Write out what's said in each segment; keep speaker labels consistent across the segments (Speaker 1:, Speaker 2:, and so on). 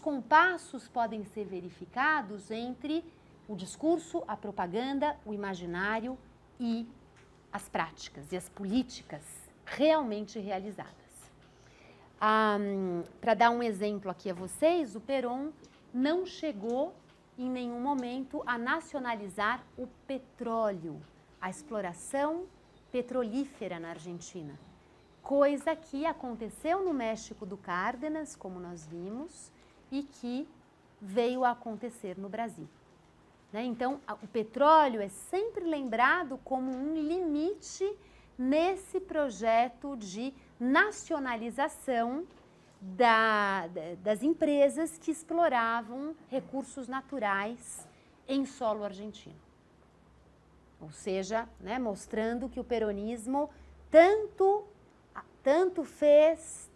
Speaker 1: descompassos podem ser verificados entre o discurso, a propaganda, o imaginário e as práticas e as políticas realmente realizadas. Para dar um exemplo aqui a vocês, o Perón não chegou em nenhum momento a nacionalizar o petróleo, a exploração petrolífera na Argentina, coisa que aconteceu no México do Cárdenas, como nós vimos, e que veio a acontecer no Brasil. Então, o petróleo é sempre lembrado como um limite nesse projeto de nacionalização das empresas que exploravam recursos naturais em solo argentino. Ou seja, mostrando que o peronismo tanto fez,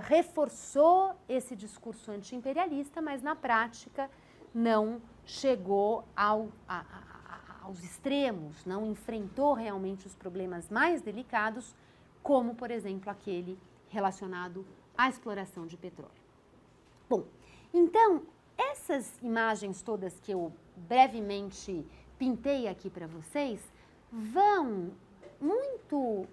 Speaker 1: reforçou esse discurso anti-imperialista, mas na prática não chegou aos extremos, não enfrentou realmente os problemas mais delicados, como, por exemplo, aquele relacionado à exploração de petróleo. Bom, então, essas imagens todas que eu brevemente pintei aqui para vocês vão muito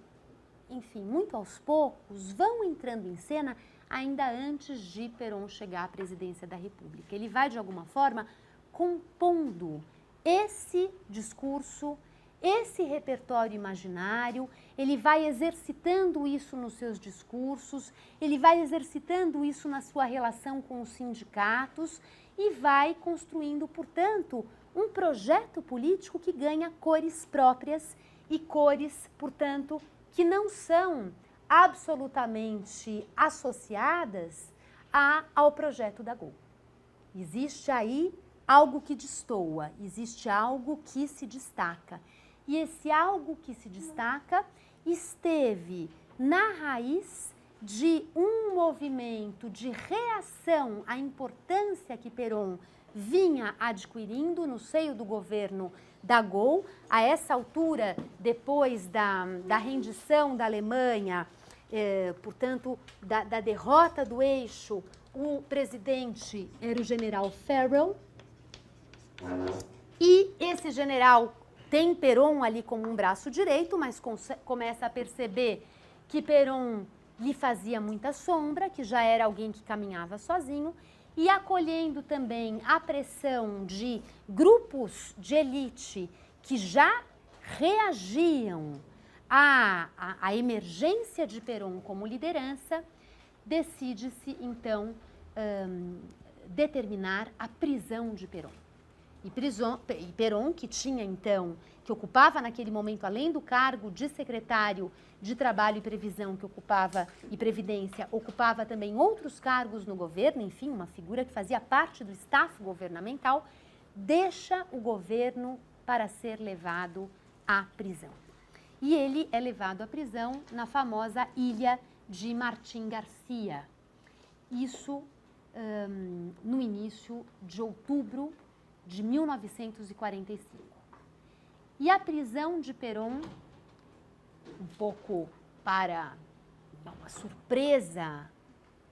Speaker 1: aos poucos, vão entrando em cena ainda antes de Perón chegar à presidência da República. Ele vai, de alguma forma, compondo esse discurso, esse repertório imaginário, ele vai exercitando isso nos seus discursos, ele vai exercitando isso na sua relação com os sindicatos e vai construindo, portanto, um projeto político que ganha cores próprias e cores, portanto, que não são absolutamente associadas ao projeto da Gol. Existe aí algo que destoa, existe algo que se destaca. E esse algo que se destaca esteve na raiz de um movimento de reação à importância que Perón vinha adquirindo no seio do governo da Gol. A essa altura, depois da rendição da Alemanha, portanto, da derrota do eixo, o presidente era o general Farrell, e esse general tem Perón ali como um braço direito, mas começa a perceber que Perón lhe fazia muita sombra, que já era alguém que caminhava sozinho, e acolhendo também a pressão de grupos de elite que já reagiam à emergência de Perón como liderança, decide-se então determinar a prisão de Perón. E Perón, que ocupava naquele momento, além do cargo de secretário de Trabalho e Previsão e Previdência, ocupava também outros cargos no governo, enfim, uma figura que fazia parte do staff governamental, deixa o governo para ser levado à prisão. E ele é levado à prisão na famosa ilha de Martín García. Isso no início de outubro de 1945. E a prisão de Perón, um pouco para a surpresa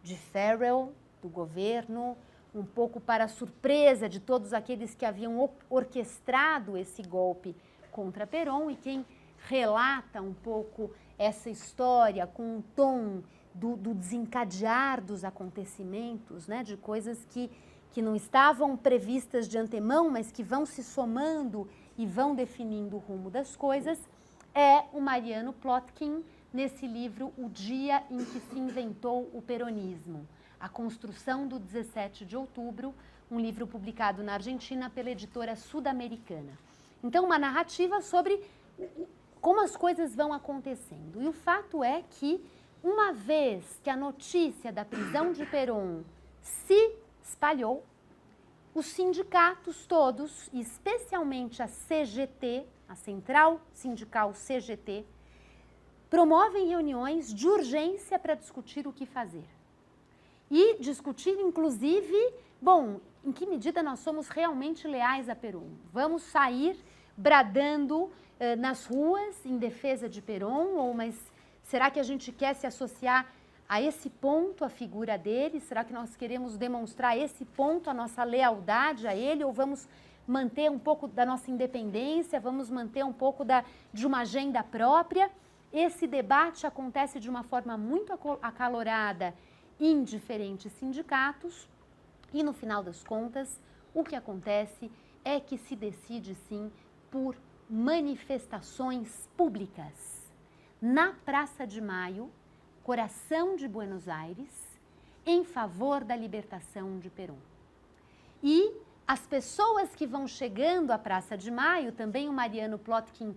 Speaker 1: de Farrell, do governo, um pouco para a surpresa de todos aqueles que haviam orquestrado esse golpe contra Perón, e quem relata um pouco essa história com um tom do desencadear dos acontecimentos, de coisas que não estavam previstas de antemão, mas que vão se somando e vão definindo o rumo das coisas, é o Mariano Plotkin, nesse livro O Dia em que se Inventou o Peronismo, A Construção do 17 de Outubro, um livro publicado na Argentina pela editora Sudamericana. Então, uma narrativa sobre como as coisas vão acontecendo. E o fato é que, uma vez que a notícia da prisão de Perón se espalhou, os sindicatos todos, e especialmente a CGT, a Central Sindical CGT, promovem reuniões de urgência para discutir o que fazer. E discutir, inclusive, em que medida nós somos realmente leais a Perón? Vamos sair bradando nas ruas em defesa de Perón, mas será que a gente quer se associar a esse ponto a figura dele? Será que nós queremos demonstrar a esse ponto a nossa lealdade a ele? Ou vamos manter um pouco da nossa independência? Vamos manter um pouco de uma agenda própria? Esse debate acontece de uma forma muito acalorada em diferentes sindicatos e, no final das contas, o que acontece é que se decide, sim, por manifestações públicas na Praça de Maio, coração de Buenos Aires, em favor da libertação de Perón. E as pessoas que vão chegando à Praça de Maio, também o Mariano Plotkin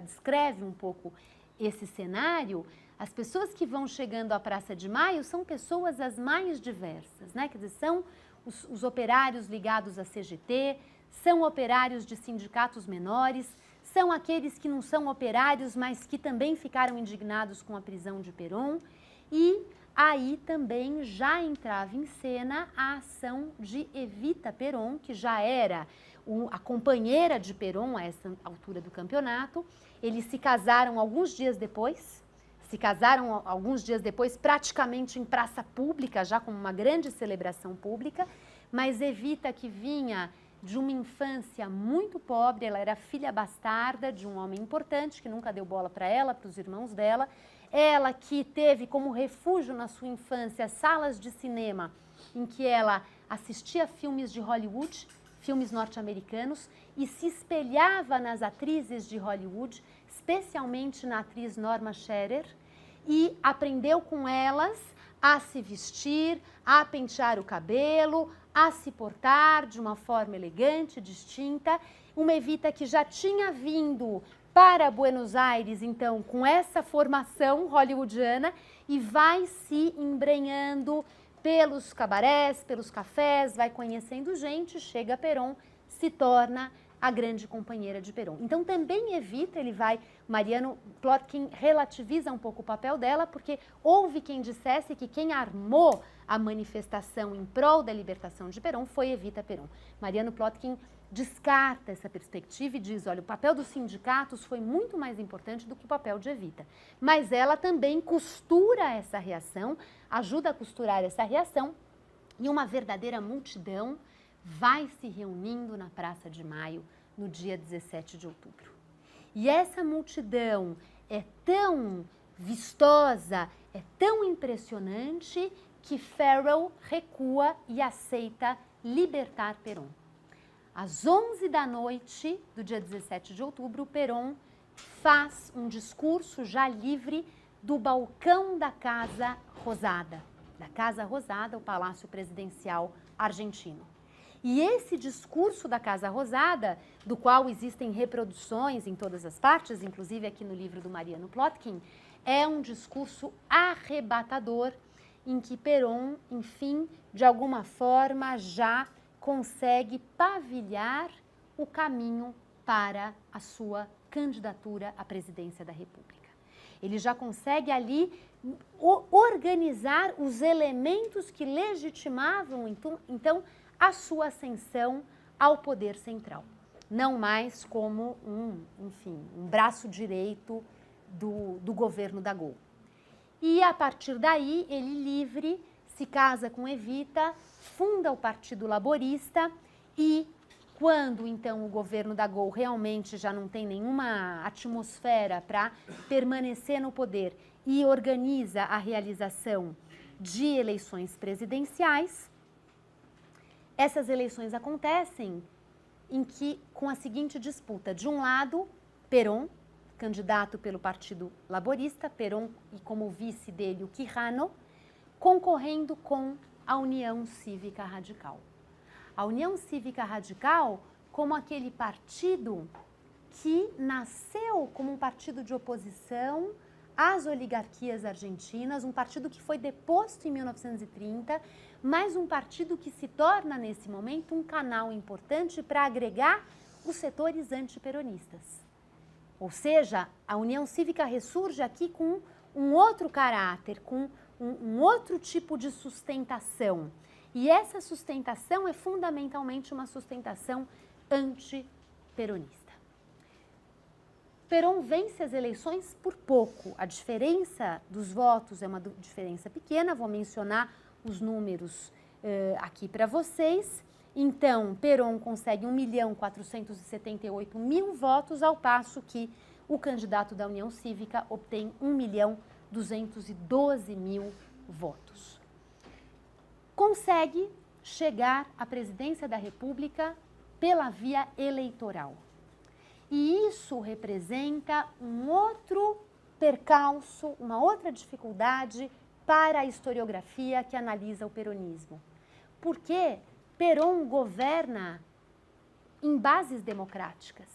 Speaker 1: descreve um pouco esse cenário. As pessoas que vão chegando à Praça de Maio são pessoas as mais diversas, né? Quer dizer, são os operários ligados à CGT, são operários de sindicatos menores, são aqueles que não são operários, mas que também ficaram indignados com a prisão de Perón. E aí também já entrava em cena a ação de Evita Perón, que já era a companheira de Perón a essa altura do campeonato. Eles se casaram alguns dias depois, praticamente em praça pública, já como uma grande celebração pública, mas Evita, que vinha de uma infância muito pobre, ela era filha bastarda de um homem importante que nunca deu bola para ela, para os irmãos dela. Ela que teve como refúgio na sua infância salas de cinema em que ela assistia filmes de Hollywood, filmes norte-americanos, e se espelhava nas atrizes de Hollywood, especialmente na atriz Norma Shearer, e aprendeu com elas a se vestir, a pentear o cabelo, a se portar de uma forma elegante, distinta. Uma Evita que já tinha vindo para Buenos Aires, então, com essa formação hollywoodiana, e vai se embrenhando pelos cabarés, pelos cafés, vai conhecendo gente, chega a Perón, se torna a grande companheira de Perón. Então, também Evita, Mariano Plotkin relativiza um pouco o papel dela, porque houve quem dissesse que quem armou a manifestação em prol da libertação de Perón foi Evita Perón. Mariano Plotkin descarta essa perspectiva e diz, olha, o papel dos sindicatos foi muito mais importante do que o papel de Evita. Mas ela também costura essa reação, ajuda a costurar essa reação, e uma verdadeira multidão vai se reunindo na Praça de Maio no dia 17 de outubro. E essa multidão é tão vistosa, é tão impressionante que Farrell recua e aceita libertar Perón. Às 11 da noite do dia 17 de outubro, Perón faz um discurso já livre do balcão da Casa Rosada. Da Casa Rosada, o Palácio Presidencial argentino. E esse discurso da Casa Rosada, do qual existem reproduções em todas as partes, inclusive aqui no livro do Mariano Plotkin, é um discurso arrebatador em que Perón, enfim, de alguma forma já consegue pavilhar o caminho para a sua candidatura à presidência da República. Ele já consegue ali organizar os elementos que legitimavam, então, a sua ascensão ao poder central. Não mais como um braço direito do governo da Gol. E a partir daí, ele livre, se casa com Evita, funda o Partido Laborista e quando então o governo da Gol realmente já não tem nenhuma atmosfera para permanecer no poder e organiza a realização de eleições presidenciais, essas eleições acontecem com a seguinte disputa. De um lado, Perón, candidato pelo Partido Laborista, Perón e como vice dele o Quijano, concorrendo com a União Cívica Radical. A União Cívica Radical como aquele partido que nasceu como um partido de oposição às oligarquias argentinas, um partido que foi deposto em 1930, mas um partido que se torna, nesse momento, um canal importante para agregar os setores antiperonistas. Ou seja, a União Cívica ressurge aqui com um outro caráter, com um outro tipo de sustentação. E essa sustentação é fundamentalmente uma sustentação antiperonista. Perón vence as eleições por pouco. A diferença dos votos é uma diferença pequena, vou mencionar os números aqui para vocês. Então, Perón consegue 1.478.000 votos, ao passo que o candidato da União Cívica obtém 1.212.000 votos. Consegue chegar à presidência da República pela via eleitoral. E isso representa um outro percalço, uma outra dificuldade para a historiografia que analisa o peronismo. Porque Perón governa em bases democráticas.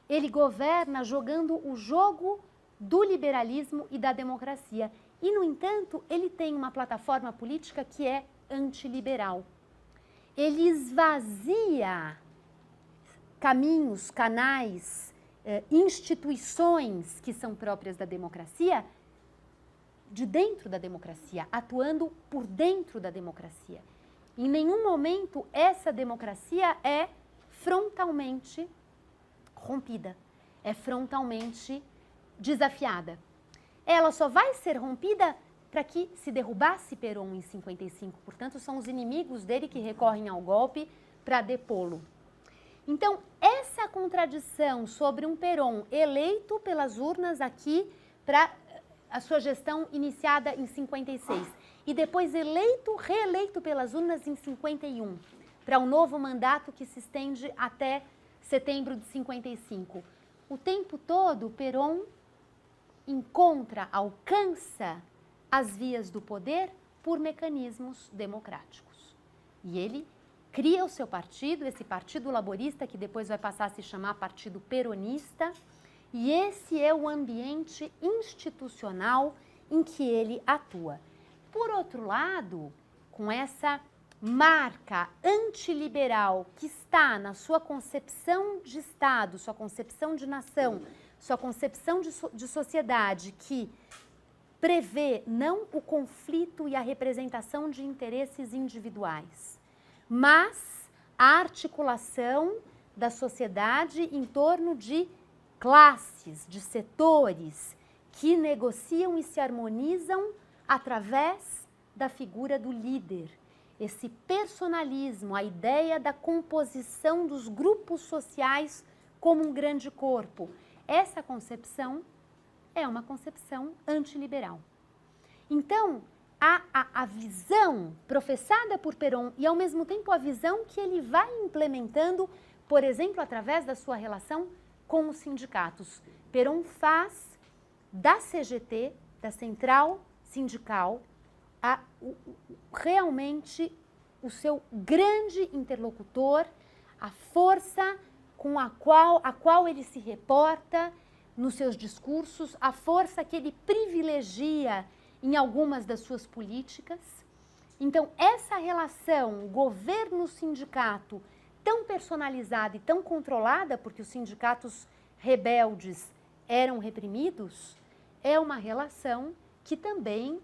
Speaker 1: Ele governa jogando o jogo do liberalismo e da democracia. E, no entanto, ele tem uma plataforma política que é antiliberal. Ele esvazia caminhos, canais, instituições que são próprias da democracia, de dentro da democracia, atuando por dentro da democracia. Em nenhum momento essa democracia é frontalmente rompida, é frontalmente desafiada. Ela só vai ser rompida para que se derrubasse Perón em 55. Portanto, são os inimigos dele que recorrem ao golpe para depô-lo. Então, essa contradição sobre um Perón eleito pelas urnas aqui para a sua gestão iniciada em 56 e depois reeleito pelas urnas em 51, para um novo mandato que se estende até setembro de 55. O tempo todo, Perón alcança as vias do poder por mecanismos democráticos. E ele cria o seu partido, esse Partido Laborista, que depois vai passar a se chamar Partido Peronista, e esse é o ambiente institucional em que ele atua. Por outro lado, com essa marca antiliberal que está na sua concepção de Estado, sua concepção de nação, sua concepção de sociedade, que prevê não o conflito e a representação de interesses individuais, mas a articulação da sociedade em torno de classes, de setores que negociam e se harmonizam através da figura do líder. Esse personalismo, a ideia da composição dos grupos sociais como um grande corpo, essa concepção é uma concepção antiliberal. Então, a visão professada por Perón e, ao mesmo tempo, a visão que ele vai implementando, por exemplo, através da sua relação com os sindicatos. Perón faz da CGT, da Central Sindical, realmente o seu grande interlocutor, a força com a qual ele se reporta nos seus discursos, a força que ele privilegia em algumas das suas políticas. Então, essa relação governo-sindicato tão personalizada e tão controlada, porque os sindicatos rebeldes eram reprimidos, é uma relação que também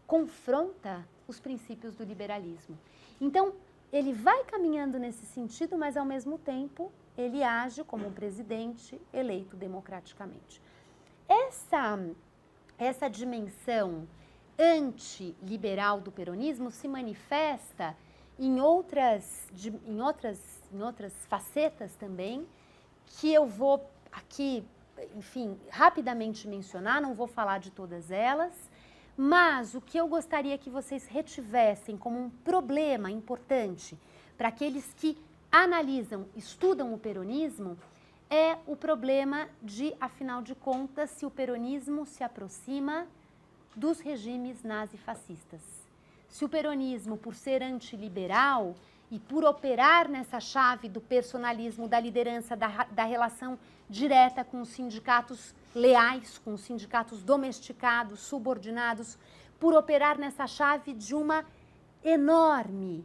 Speaker 1: confronta os princípios do liberalismo. Então, ele vai caminhando nesse sentido, mas, ao mesmo tempo, ele age como um presidente eleito democraticamente. Essa dimensão antiliberal do peronismo se manifesta em outras facetas também, que eu vou aqui, enfim, rapidamente mencionar, não vou falar de todas elas, mas o que eu gostaria que vocês retivessem como um problema importante para aqueles que analisam, estudam o peronismo, é o problema de, afinal de contas, se o peronismo se aproxima dos regimes nazifascistas. Se o peronismo, por ser antiliberal e por operar nessa chave do personalismo, da liderança, da relação direta com os sindicatos leais, com os sindicatos domesticados, subordinados, por operar nessa chave de uma enorme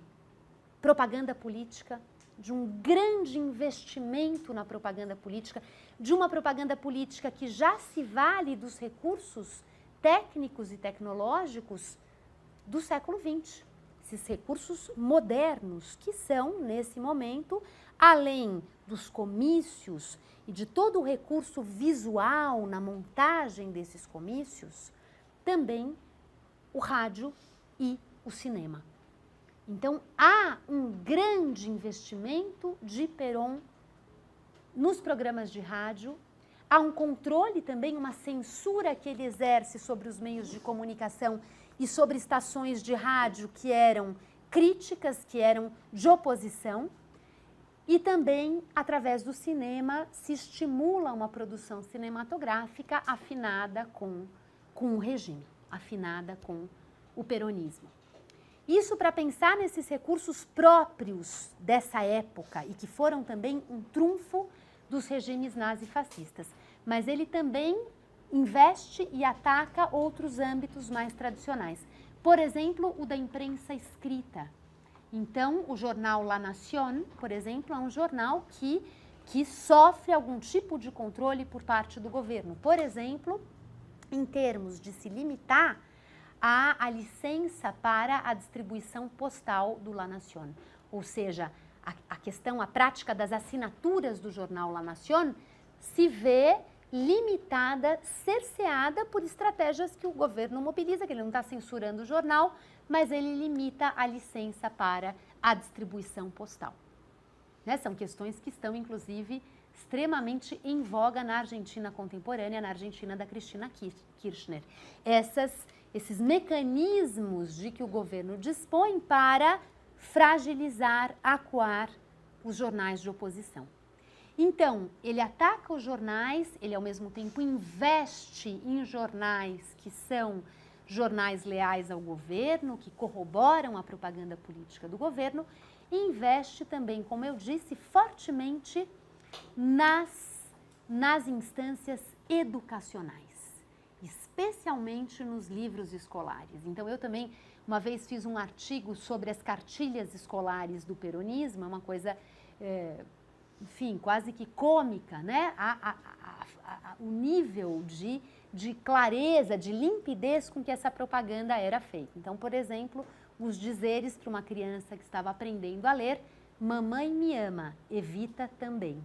Speaker 1: propaganda política, de um grande investimento na propaganda política, de uma propaganda política que já se vale dos recursos técnicos e tecnológicos do século XX. Esses recursos modernos que são, nesse momento, além dos comícios e de todo o recurso visual na montagem desses comícios, também o rádio e o cinema. Então, há um grande investimento de Perón nos programas de rádio, há um controle também, uma censura que ele exerce sobre os meios de comunicação e sobre estações de rádio que eram críticas, que eram de oposição, e também, através do cinema, se estimula uma produção cinematográfica afinada com o regime, afinada com o peronismo. Isso para pensar nesses recursos próprios dessa época e que foram também um trunfo dos regimes nazifascistas. Mas ele também investe e ataca outros âmbitos mais tradicionais. Por exemplo, o da imprensa escrita. Então, o jornal La Nación, por exemplo, é um jornal que sofre algum tipo de controle por parte do governo. Por exemplo, em termos de se limitar a licença para a distribuição postal do La Nación. Ou seja, a prática das assinaturas do jornal La Nación se vê limitada, cerceada por estratégias que o governo mobiliza, que ele não está censurando o jornal, mas ele limita a licença para a distribuição postal. Né? São questões que estão, inclusive, extremamente em voga na Argentina contemporânea, na Argentina da Cristina Kirchner. Esses mecanismos de que o governo dispõe para fragilizar, acuar os jornais de oposição. Então, ele ataca os jornais, ele ao mesmo tempo investe em jornais que são jornais leais ao governo, que corroboram a propaganda política do governo, e investe também, como eu disse, fortemente nas instâncias educacionais, especialmente nos livros escolares. Então, eu também, uma vez fiz um artigo sobre as cartilhas escolares do peronismo, é uma coisa, enfim, quase que cômica, né? O nível de clareza, de limpidez com que essa propaganda era feita. Então, por exemplo, os dizeres para uma criança que estava aprendendo a ler: mamãe me ama, evita também.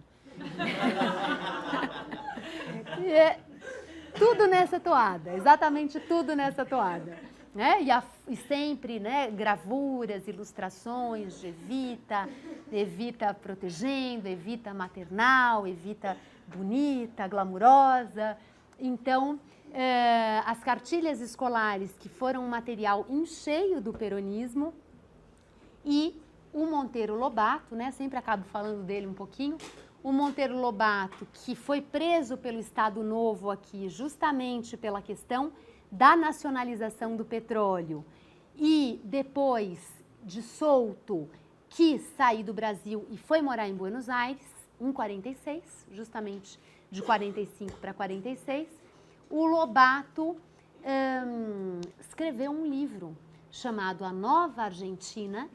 Speaker 1: Tudo nessa toada, exatamente tudo nessa toada. Né? E sempre, né, gravuras, ilustrações de Evita protegendo, Evita maternal, Evita bonita, glamurosa. Então, as cartilhas escolares, que foram um material em cheio do peronismo, e o Monteiro Lobato, né, sempre acabo falando dele um pouquinho, o Monteiro Lobato, que foi preso pelo Estado Novo aqui justamente pela questão da nacionalização do petróleo e depois de solto quis sair do Brasil e foi morar em Buenos Aires em 46, justamente de 45 para 46, o Lobato escreveu um livro chamado A Nova Argentina,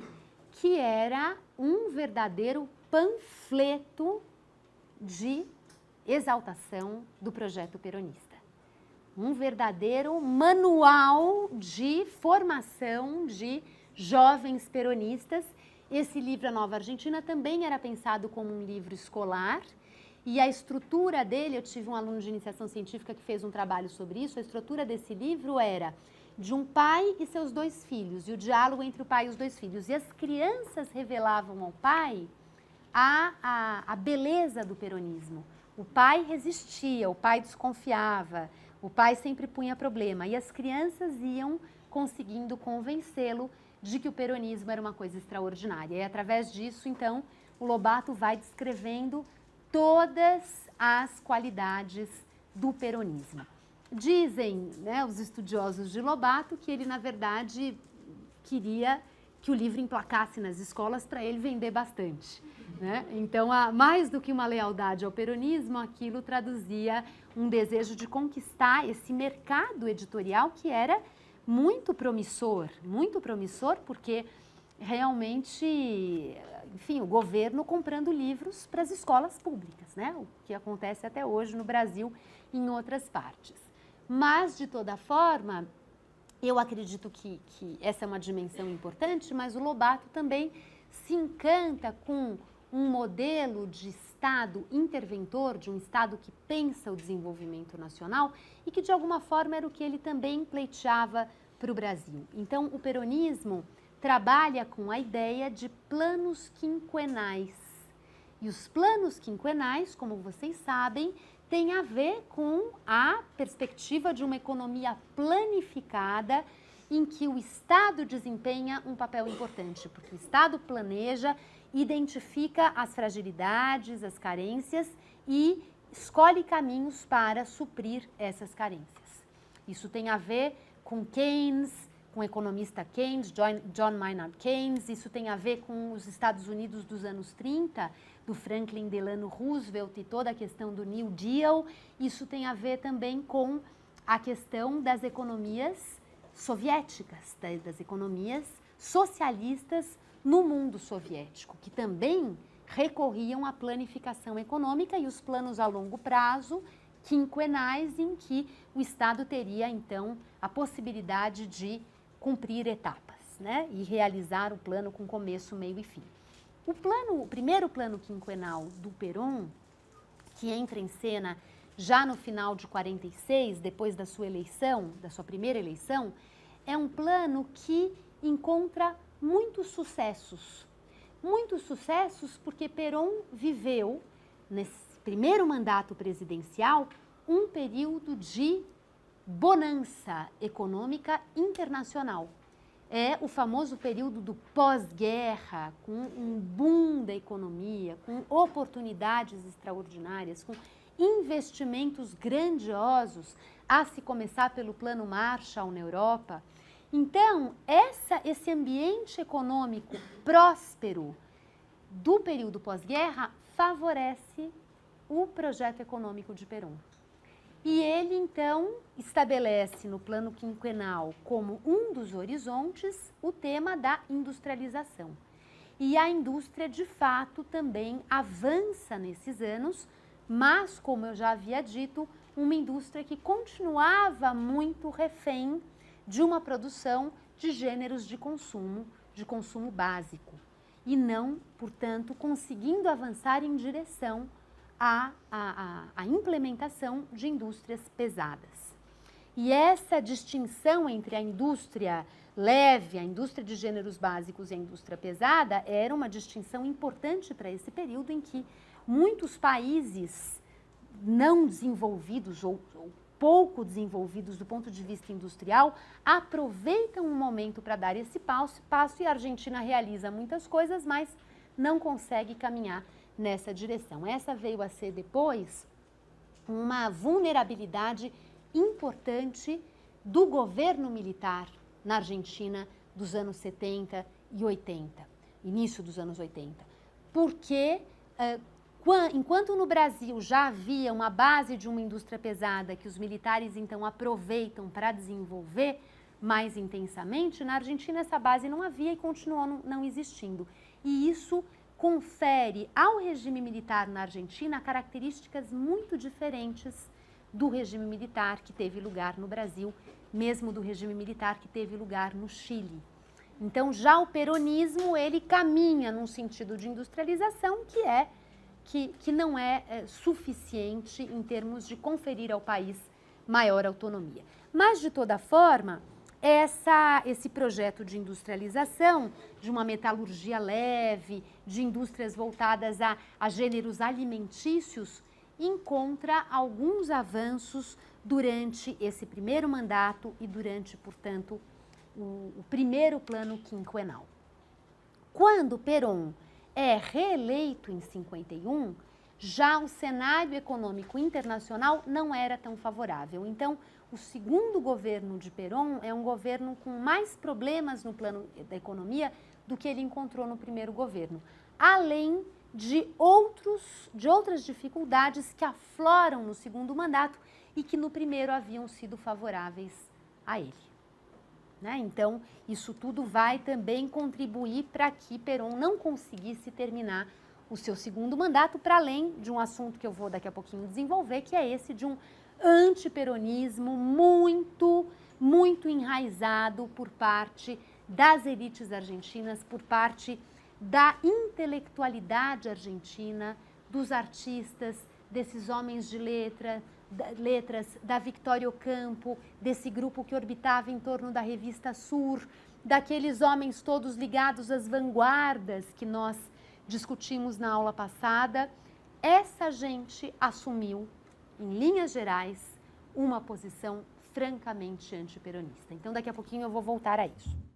Speaker 1: que era um verdadeiro panfleto de exaltação do projeto peronista. Um verdadeiro manual de formação de jovens peronistas. Esse livro, A Nova Argentina, também era pensado como um livro escolar, e a estrutura dele, eu tive um aluno de iniciação científica que fez um trabalho sobre isso, a estrutura desse livro era de um pai e seus 2 filhos, e o diálogo entre o pai e os 2 filhos. E as crianças revelavam ao pai a beleza do peronismo. O pai resistia, o pai desconfiava, o pai sempre punha problema, e as crianças iam conseguindo convencê-lo de que o peronismo era uma coisa extraordinária. E através disso, então, o Lobato vai descrevendo todas as qualidades do peronismo. Dizem, né, os estudiosos de Lobato que ele, na verdade, queria que o livro emplacasse nas escolas para ele vender bastante. Né? Então, mais do que uma lealdade ao peronismo, aquilo traduzia um desejo de conquistar esse mercado editorial que era muito promissor, porque realmente, enfim, o governo comprando livros para as escolas públicas, né? O que acontece até hoje no Brasil e em outras partes. Mas, de toda forma, eu acredito que essa é uma dimensão importante, mas o Lobato também se encanta com um modelo de Estado interventor, de um Estado que pensa o desenvolvimento nacional e que de alguma forma era o que ele também pleiteava para o Brasil. Então o peronismo trabalha com a ideia de planos quinquenais. E os planos quinquenais, como vocês sabem, têm a ver com a perspectiva de uma economia planificada em que o Estado desempenha um papel importante, porque o Estado planeja, identifica as fragilidades, as carências e escolhe caminhos para suprir essas carências. Isso tem a ver com Keynes, com o economista Keynes, John Maynard Keynes, isso tem a ver com os Estados Unidos dos anos 30, do Franklin Delano Roosevelt e toda a questão do New Deal, isso tem a ver também com a questão das economias soviéticas, das economias socialistas no mundo soviético, que também recorriam à planificação econômica e os planos a longo prazo, quinquenais, em que o Estado teria, então, a possibilidade de cumprir etapas, né? E realizar o plano com começo, meio e fim. O primeiro plano quinquenal do Perón, que entra em cena já no final de 46, depois da sua eleição, da sua primeira eleição, é um plano que encontra muitos sucessos. Muitos sucessos porque Perón viveu, nesse primeiro mandato presidencial, um período de bonança econômica internacional. É o famoso período do pós-guerra, com um boom da economia, com oportunidades extraordinárias, com investimentos grandiosos, a se começar pelo Plano Marshall na Europa. Então, esse ambiente econômico próspero do período pós-guerra favorece o projeto econômico de Perón. E ele, então, estabelece no plano quinquenal como um dos horizontes o tema da industrialização. E a indústria, de fato, também avança nesses anos, mas, como eu já havia dito, uma indústria que continuava muito refém de uma produção de gêneros de consumo básico, e não, portanto, conseguindo avançar em direção à implementação de indústrias pesadas. E essa distinção entre a indústria leve, a indústria de gêneros básicos e a indústria pesada era uma distinção importante para esse período em que muitos países não desenvolvidos ou pouco desenvolvidos do ponto de vista industrial aproveitam um momento para dar esse passo e a Argentina realiza muitas coisas, mas não consegue caminhar nessa direção. Essa veio a ser depois uma vulnerabilidade importante do governo militar na Argentina dos anos 70 e 80, início dos anos 80, porque enquanto no Brasil já havia uma base de uma indústria pesada que os militares então aproveitam para desenvolver mais intensamente, na Argentina essa base não havia e continuou não existindo. E isso confere ao regime militar na Argentina características muito diferentes do regime militar que teve lugar no Brasil, mesmo do regime militar que teve lugar no Chile. Então já o peronismo ele caminha num sentido de industrialização que não é suficiente em termos de conferir ao país maior autonomia. Mas, de toda forma, esse projeto de industrialização, de uma metalurgia leve, de indústrias voltadas a gêneros alimentícios, encontra alguns avanços durante esse primeiro mandato e durante, portanto, o primeiro plano quinquenal. Quando Perón é reeleito em 51, já o cenário econômico internacional não era tão favorável. Então, o segundo governo de Perón é um governo com mais problemas no plano da economia do que ele encontrou no primeiro governo, além de outras dificuldades que afloram no segundo mandato e que no primeiro haviam sido favoráveis a ele. Né? Então, isso tudo vai também contribuir para que Perón não conseguisse terminar o seu segundo mandato, para além de um assunto que eu vou daqui a pouquinho desenvolver, que é esse de um antiperonismo muito, muito enraizado por parte das elites argentinas, por parte da intelectualidade argentina, dos artistas, desses homens de letras, da Victoria Ocampo, desse grupo que orbitava em torno da revista Sur, daqueles homens todos ligados às vanguardas que nós discutimos na aula passada. Essa gente assumiu, em linhas gerais, uma posição francamente antiperonista. Então, daqui a pouquinho eu vou voltar a isso.